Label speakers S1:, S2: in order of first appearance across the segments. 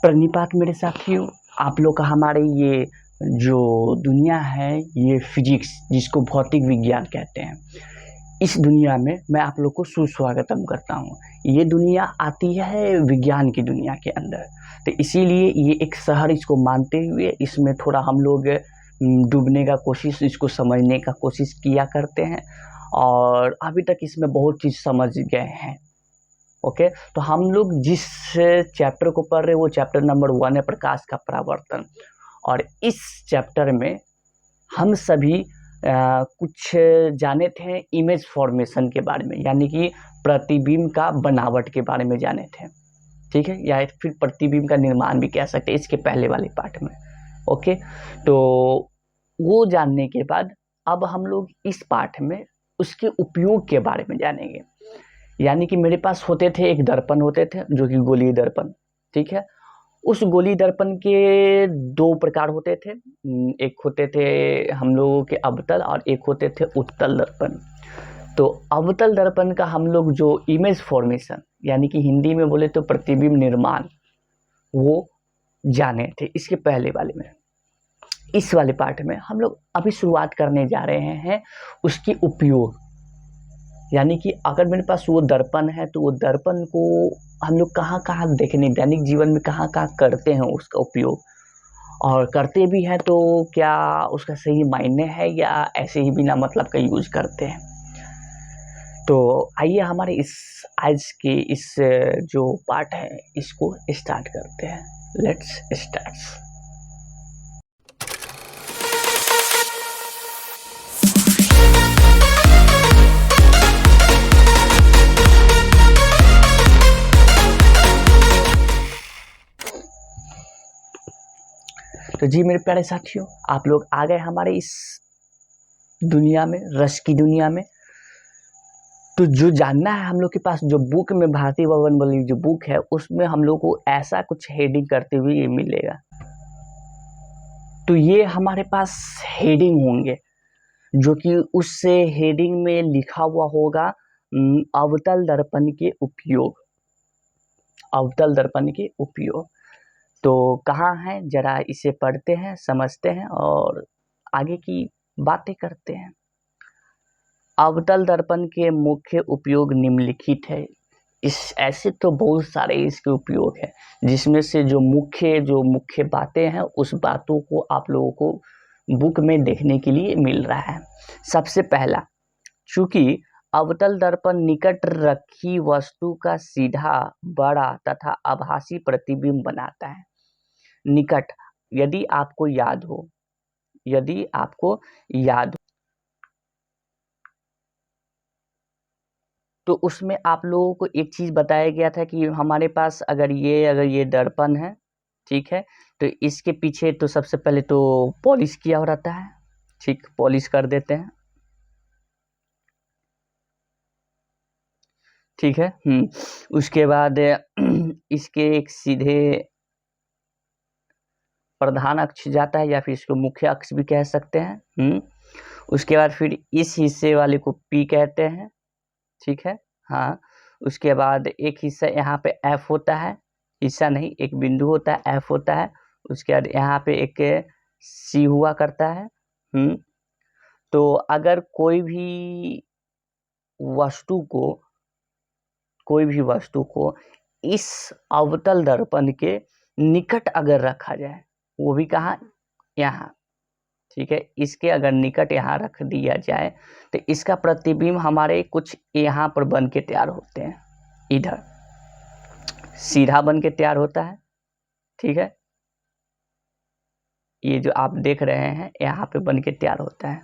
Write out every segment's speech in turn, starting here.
S1: प्रणिपात मेरे साथियों, आप लोग का हमारे ये जो दुनिया है ये फिजिक्स जिसको भौतिक विज्ञान कहते हैं, इस दुनिया में मैं आप लोग को सुस्वागतम करता हूँ। ये दुनिया आती है विज्ञान की दुनिया के अंदर, तो इसीलिए ये एक शहर इसको मानते हुए इसमें थोड़ा हम लोग डूबने का कोशिश, इसको समझने का कोशिश किया करते हैं और अभी तक इसमें बहुत चीज़ समझ गए हैं। ओके, तो हम लोग जिस चैप्टर को पढ़ रहे हैं वो चैप्टर नंबर 1 है, प्रकाश का परावर्तन। और इस चैप्टर में हम सभी कुछ जाने थे इमेज फॉर्मेशन के बारे में, यानी कि प्रतिबिंब का बनावट के बारे में जाने थे, ठीक है, या फिर प्रतिबिंब का निर्माण भी कह सकते हैं इसके पहले वाले पार्ट में। ओके, तो वो जानने के बाद अब हम लोग इस पार्ट में उसके उपयोग के बारे में जानेंगे। यानी कि मेरे पास होते थे एक दर्पण होते थे जो कि गोलीय दर्पण, ठीक है। उस गोलीय दर्पण के दो प्रकार होते थे, एक होते थे हम लोगों के अवतल और एक होते थे उत्तल दर्पण। तो अवतल दर्पण का हम लोग जो इमेज फॉर्मेशन यानी कि हिंदी में बोले तो प्रतिबिंब निर्माण, वो जाने थे इसके पहले वाले में। इस वाले पार्ट में हम लोग अभी शुरुआत करने जा रहे हैं उसके उपयोग, यानी कि अगर मेरे पास वो दर्पण है तो वो दर्पण को हम लोग कहाँ कहाँ देखने, दैनिक जीवन में कहाँ कहाँ करते हैं उसका उपयोग, और करते भी हैं तो क्या उसका सही मायने है या ऐसे ही बिना मतलब का यूज करते हैं। तो आइए हमारे आज के इस जो पार्ट है इसको स्टार्ट करते हैं। Let's start. तो जी मेरे प्यारे साथियों, आप लोग आ गए हमारे इस दुनिया में, रस की दुनिया में। तो जो जानना है हम लोग के पास, जो बुक में भारतीय भवन वाली जो बुक है उसमें हम लोग को ऐसा कुछ हेडिंग करते हुए ये मिलेगा। तो ये हमारे पास हेडिंग होंगे जो कि उस हेडिंग में लिखा हुआ होगा अवतल दर्पण के उपयोग, अवतल दर्पण के उपयोग। तो कहाँ है, जरा इसे पढ़ते हैं, समझते हैं और आगे की बातें करते हैं। अवतल दर्पण के मुख्य उपयोग निम्नलिखित है। इस ऐसे तो बहुत सारे इसके उपयोग है, जिसमें से जो मुख्य बातें हैं उस बातों को आप लोगों को बुक में देखने के लिए मिल रहा है। सबसे पहला, चूंकि अवतल दर्पण निकट रखी वस्तु का सीधा, बड़ा तथा आभासी प्रतिबिंब बनाता है। निकट, यदि आपको याद हो तो उसमें आप लोगों को एक चीज बताया गया था कि हमारे पास अगर ये दर्पण है, ठीक है, तो इसके पीछे तो सबसे पहले तो पॉलिश किया हो रहता है, ठीक, पॉलिश कर देते हैं, ठीक है। उसके बाद इसके एक सीधे प्रधान अक्ष जाता है या फिर इसको मुख्य अक्ष भी कह सकते हैं। उसके बाद फिर इस हिस्से वाले को पी कहते हैं, ठीक है। हाँ, उसके बाद एक हिस्सा यहाँ पे एफ होता है, हिस्सा नहीं एक बिंदु होता है, एफ होता है। उसके बाद यहाँ पे एक सी हुआ करता है। तो अगर कोई भी वस्तु को इस अवतल दर्पण के निकट अगर रखा जाए, वो भी कहाँ, यहाँ, ठीक है, इसके अगर निकट यहाँ रख दिया जाए तो इसका प्रतिबिंब हमारे कुछ यहाँ पर बन के तैयार होते हैं, इधर सीधा बन के तैयार होता है, ठीक है। ये जो आप देख रहे हैं यहाँ पे बन के तैयार होता है।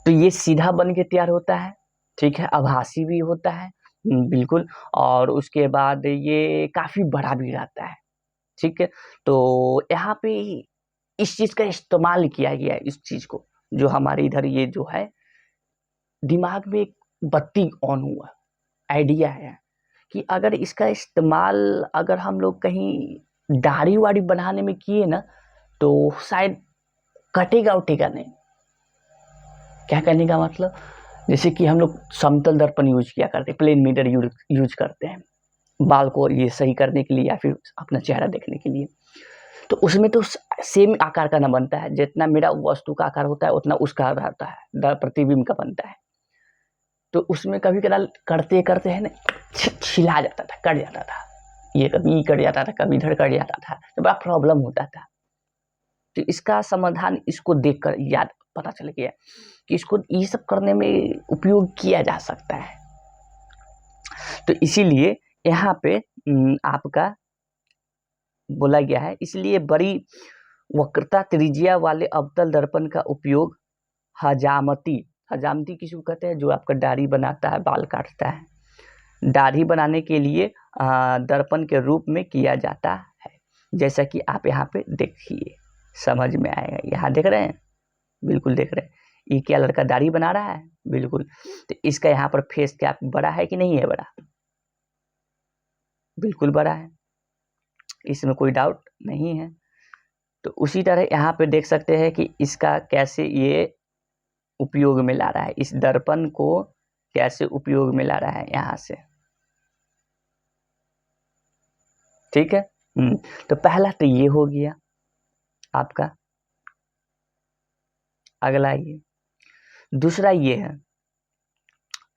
S1: तो ये सीधा बन के तैयार होता है, ठीक है, आभासी भी होता है, बिल्कुल, और उसके बाद ये काफी बड़ा भी रहता है, ठीक है। तो यहाँ पे इस चीज का इस्तेमाल किया गया है, इस चीज को जो हमारे इधर ये जो है दिमाग में एक बत्ती ऑन हुआ, आइडिया है कि अगर इसका इस्तेमाल अगर हम लोग कहीं दाढ़ी वाड़ी बनाने में किए ना तो शायद कटेगा उटेगा नहीं। क्या कहने का मतलब, जैसे कि हम लोग समतल दर्पण यूज किया करते हैं, प्लेन मिरर यूज करते हैं बाल को ये सही करने के लिए या फिर अपना चेहरा देखने के लिए। तो उसमें तो सेम आकार का ना बनता है, जितना मेरा वस्तु का आकार होता है उतना उसका रहता है, प्रतिबिंब का बनता है। तो उसमें कभी कदार करते करते है ना छिला जाता था, कट जाता था, ये कभी कट जाता था, कभी इधर कट जाता था, तो बड़ा प्रॉब्लम होता था। तो इसका समाधान इसको देखकर याद पता चल गया कि इसको ये सब करने में उपयोग किया जा सकता है। तो इसीलिए यहाँ पे आपका बोला गया है, इसलिए बड़ी वक्रता त्रिज्या वाले अवतल दर्पण का उपयोग हजामती किसको कहते हैं, जो आपका दाढ़ी बनाता है, बाल काटता है, दाढ़ी बनाने के लिए दर्पण के रूप में किया जाता है। जैसा कि आप यहाँ पे देखिए, समझ में आएगा। यहाँ देख रहे हैं, बिल्कुल देख रहे हैं, ये क्या लड़का दाढ़ी बना रहा है, बिल्कुल। तो इसका यहाँ पर फेस कैप बड़ा है कि नहीं है, बड़ा, बिल्कुल बड़ा है, इसमें कोई डाउट नहीं है। तो उसी तरह यहाँ पे देख सकते हैं कि इसका कैसे ये उपयोग में ला रहा है, इस दर्पण को कैसे उपयोग में ला रहा है यहाँ से, ठीक है। तो पहला तो ये हो गया आपका। अगला ये दूसरा ये है,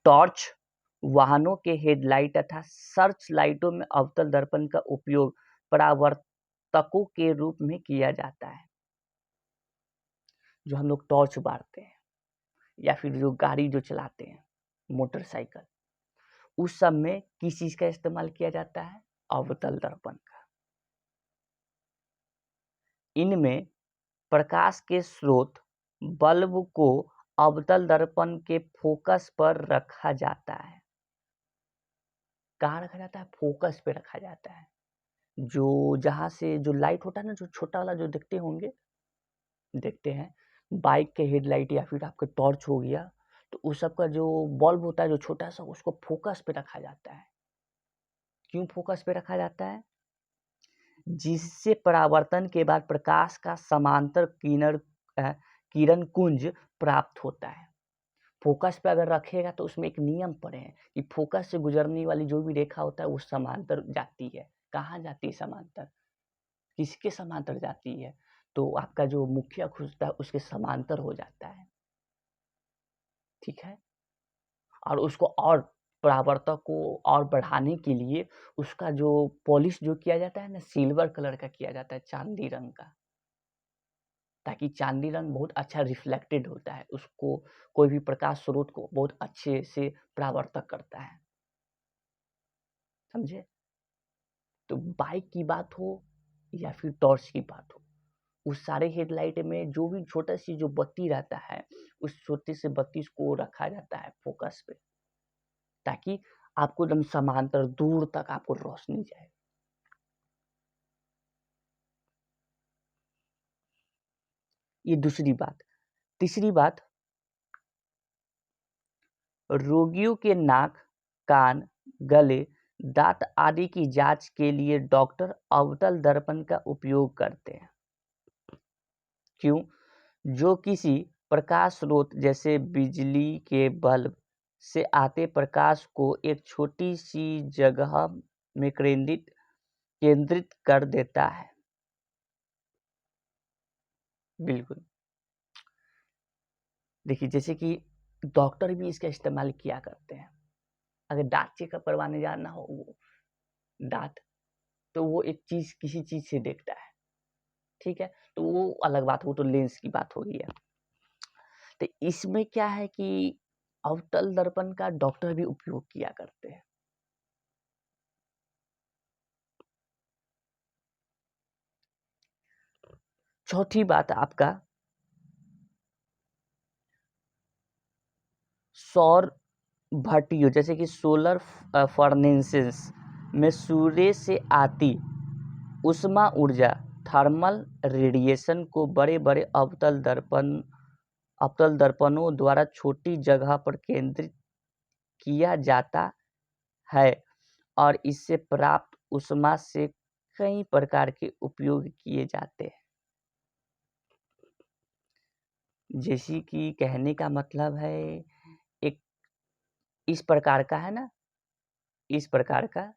S1: टॉर्च, वाहनों के हेडलाइट तथा सर्च लाइटों में अवतल दर्पण का उपयोग परावर्तकों के रूप में किया जाता है। जो हम लोग टॉर्च बारते हैं या फिर जो गाड़ी जो चलाते हैं, मोटरसाइकिल, उस सब में किस चीज का इस्तेमाल किया जाता है, अवतल दर्पण का। इनमें प्रकाश के स्रोत बल्ब को अवतल दर्पण के फोकस पर रखा जाता है। कहाँ रखा जाता है, फोकस पे रखा जाता है। जो जहाँ से जो लाइट होता है ना, जो छोटा वाला जो देखते होंगे, देखते हैं बाइक के हेडलाइट या फिर आपका टॉर्च हो गया, तो उस सब का जो बल्ब होता है जो छोटा सा, उसको फोकस पे रखा जाता है। क्यों फोकस पे रखा जाता है, जिससे परावर्तन के बाद प्रकाश का समांतर किरण कुंज प्राप्त होता है। फोकस पे अगर रखेगा तो उसमें एक नियम पड़े हैं कि फोकस से गुजरने वाली जो भी रेखा होता है वो समांतर जाती है। कहाँ जाती है समांतर, किसके समांतर जाती है, तो आपका जो मुखिया खुजता है उसके समांतर हो जाता है, ठीक है। और उसको और परावर्तक को और बढ़ाने के लिए उसका जो पॉलिश जो किया जाता है ना, सिल्वर कलर का किया जाता है, चांदी रंग का, ताकि चांदी रंग बहुत अच्छा रिफ्लेक्टेड होता है, उसको कोई भी प्रकाश स्रोत को बहुत अच्छे से परावर्तक करता है, समझे। तो बाइक की बात हो या फिर टॉर्च की बात हो, उस सारे हेडलाइट में जो भी छोटा सी जो बत्ती रहता है, उस छोटे से बत्ती को रखा जाता है फोकस पे, ताकि आपको एकदम समांतर दूर तक आपको रोशनी जाए। ये दूसरी बात। तीसरी बात, रोगियों के नाक, कान, गले, दांत आदि की जांच के लिए डॉक्टर अवतल दर्पण का उपयोग करते हैं। क्यों, जो किसी प्रकाश स्रोत जैसे बिजली के बल्ब से आते प्रकाश को एक छोटी सी जगह में केंद्रित कर देता है। बिल्कुल, देखिए जैसे कि डॉक्टर भी इसका इस्तेमाल किया करते हैं। अगर दांत चेकअप करवाने जाना हो, वो दांत, तो वो एक चीज किसी चीज से देखता है, ठीक है, तो वो अलग बात, वो तो लेंस की बात हो गई है। तो इसमें क्या है कि अवतल दर्पण का डॉक्टर भी उपयोग किया करते हैं। चौथी बात आपका, सौर भट्टियों जैसे कि सोलर फर्नेसेस में सूर्य से आती उष्मा ऊर्जा, थर्मल रेडिएशन को बड़े बड़े अवतल दर्पणों द्वारा छोटी जगह पर केंद्रित किया जाता है और इससे प्राप्त ऊष्मा से कई प्रकार के उपयोग किए जाते हैं। जैसे कि कहने का मतलब है, एक इस प्रकार का है ना, इस प्रकार का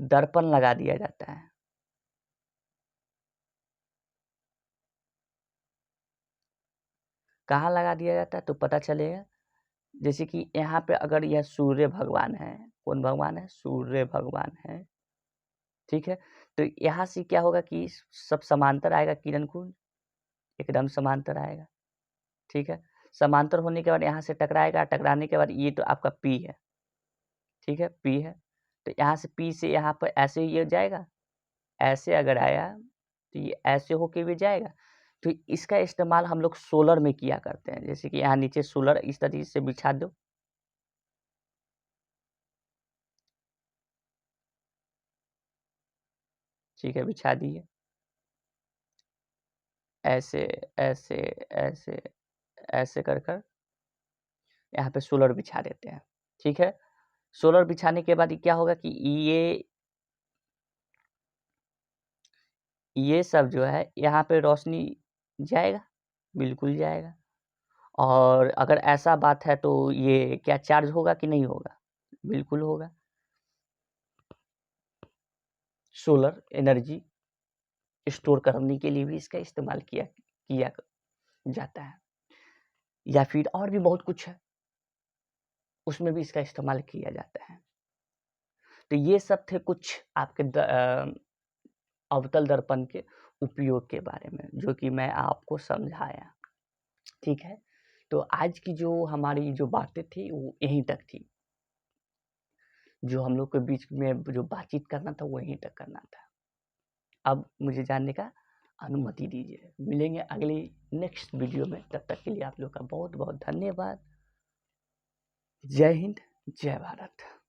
S1: दर्पण लगा दिया जाता है। कहाँ लगा दिया जाता है तो पता चलेगा, जैसे कि यहाँ पे अगर यह सूर्य भगवान है, कौन भगवान है? सूर्य भगवान है, ठीक है। तो यहाँ से क्या होगा कि सब समांतर आएगा, किरण कुंज एकदम समांतर आएगा, ठीक है। समांतर होने के बाद यहाँ से टकराएगा, टकराने के बाद ये तो आपका पी है, ठीक है, पी है। तो यहाँ से पी से यहाँ पर ऐसे ही ये जाएगा, ऐसे अगर आया तो ये ऐसे होके भी जाएगा। तो इसका इस्तेमाल हम लोग सोलर में किया करते हैं, जैसे कि यहाँ नीचे सोलर इस तरीके से बिछा दो, ठीक है, बिछा दिए, ऐसे ऐसे ऐसे ऐसे कर कर यहाँ पे सोलर बिछा देते हैं, ठीक है। सोलर बिछाने के बाद क्या होगा कि ये सब जो है यहाँ पे रोशनी जाएगा, बिल्कुल जाएगा। और अगर ऐसा बात है तो ये क्या चार्ज होगा कि नहीं होगा? बिल्कुल होगा। सोलर एनर्जी स्टोर करने के लिए भी इसका इस्तेमाल किया किया जाता है, या फिर और भी बहुत कुछ है, उसमें भी इसका इस्तेमाल किया जाता है। तो ये सब थे कुछ आपके अवतल दर्पण के उपयोग के बारे में, जो कि मैं आपको समझाया, ठीक है। तो आज की जो हमारी जो बातें थी वो यहीं तक थी, जो हम लोग के बीच में जो बातचीत करना था वो यहीं तक करना था। अब मुझे जानने का अनुमति दीजिए, मिलेंगे अगली नेक्स्ट वीडियो में, तब तक के लिए आप लोग का बहुत बहुत धन्यवाद। जय हिंद, जय भारत।